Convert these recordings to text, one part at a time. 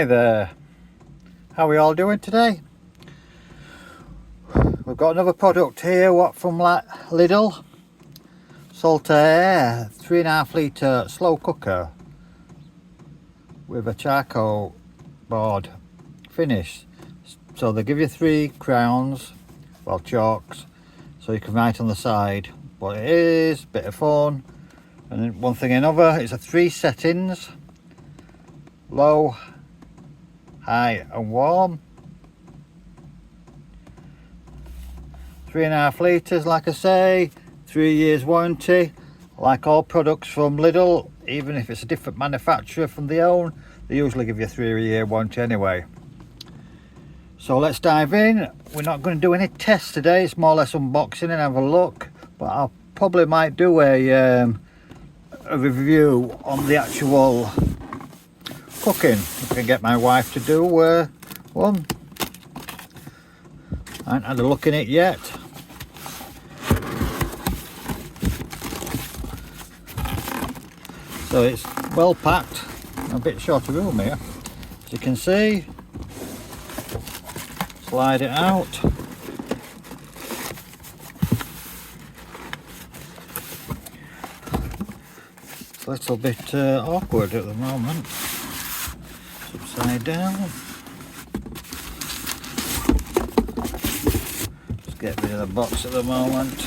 Hi there, how are we all doing today? We've got another product here, what from Lidl. Saltaire 3.5 litre slow cooker with a charcoal board finish. So they give you 3 crowns, well chalks, so you can write on the side what it is, bit of fun. And then one thing another, it's a 3 settings: low, high and warm. 3.5 litres, like I say, 3 years warranty. Like all products from Lidl, even if it's a different manufacturer from the own, they usually give you a 3-year warranty anyway. So let's dive in. We're not going to do any tests today, it's more or less unboxing and have a look, but I probably might do a review on the actual cooking. If I can get my wife to do one. I haven't had a look in it yet. So it's well packed, a bit short of room here, as you can see. Slide it out. It's a little bit awkward at the moment. Upside down. Just get rid of the box at the moment.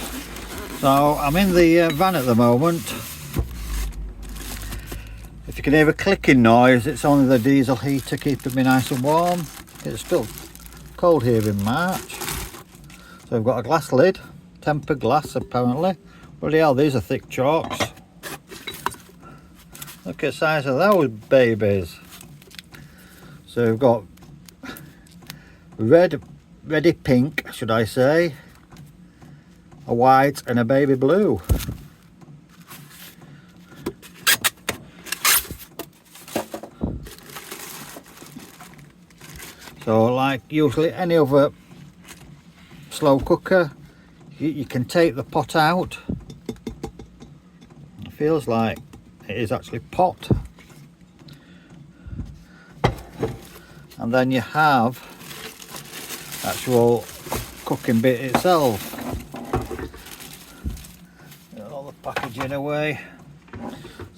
So I'm in the van at the moment. If you can hear a clicking noise, it's only the diesel heater keeping me nice and warm. It's still cold here in March. So we've got a glass lid, tempered glass apparently. Bloody hell, these are thick chalks. Look at the size of those babies. So we've got reddy pink, should I say, a white and a baby blue. So like usually any other slow cooker, you can take the pot out. It feels like it is actually pot. And then you have actual cooking bit itself. Get all the packaging away.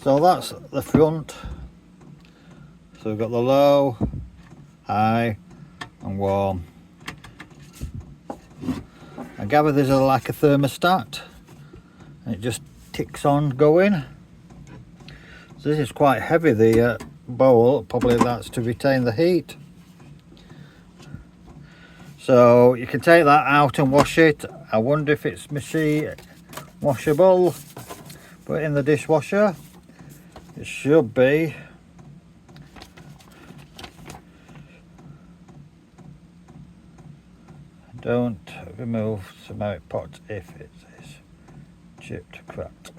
So that's the front. So we've got the low, high and warm. I gather there's like a thermostat and it just ticks on going. So this is quite heavy, the bowl, probably that's to retain the heat. So you can take that out and wash it. I wonder if it's machine washable. Put it in the dishwasher. It should be. Don't remove ceramic pot if it is chipped, cracked.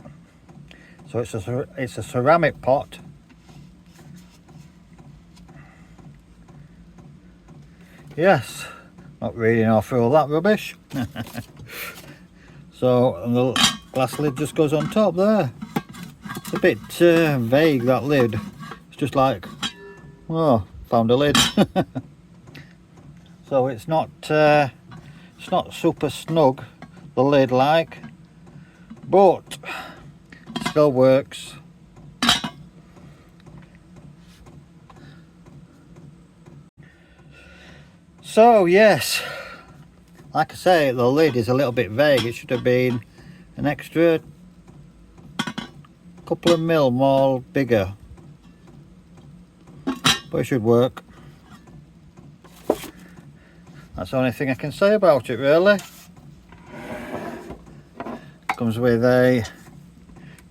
So it's a ceramic pot. Yes, not reading off through all that rubbish. So and the glass lid just goes on top there. It's a bit vague, that lid. It's just like, oh, found a lid. So it's not super snug, the lid like, but it still works. So yes, like I say, the lid is a little bit vague. It should have been an extra couple of mil more bigger, but it should work. That's the only thing I can say about it really. Comes with a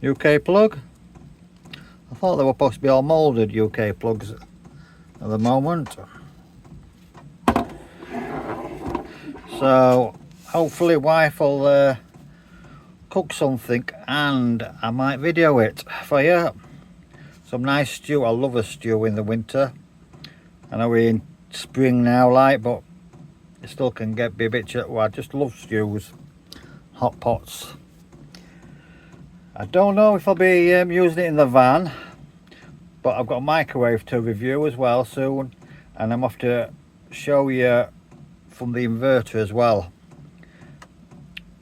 UK plug. I thought they were supposed to be all moulded UK plugs at the moment. So hopefully wife will cook something and I might video it for you. Some nice stew. I love a stew in the winter. I know we're in spring now like, but it still can be a bit, well, I just love stews, hot pots. I don't know if I'll be using it in the van, but I've got a microwave to review as well soon, and I'm off to show you from the inverter as well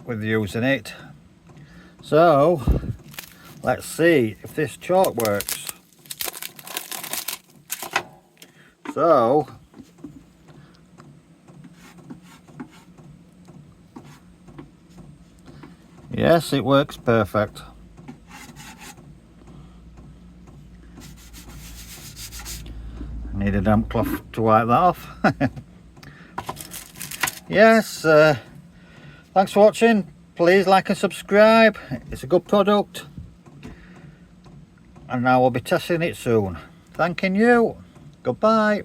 with using it. So let's see if this chalk works. So yes, it works perfect. I need a damp cloth to wipe that off. Yes, thanks for watching. Please like and subscribe. It's a good product, and I will be testing it soon. Thanking you. Goodbye.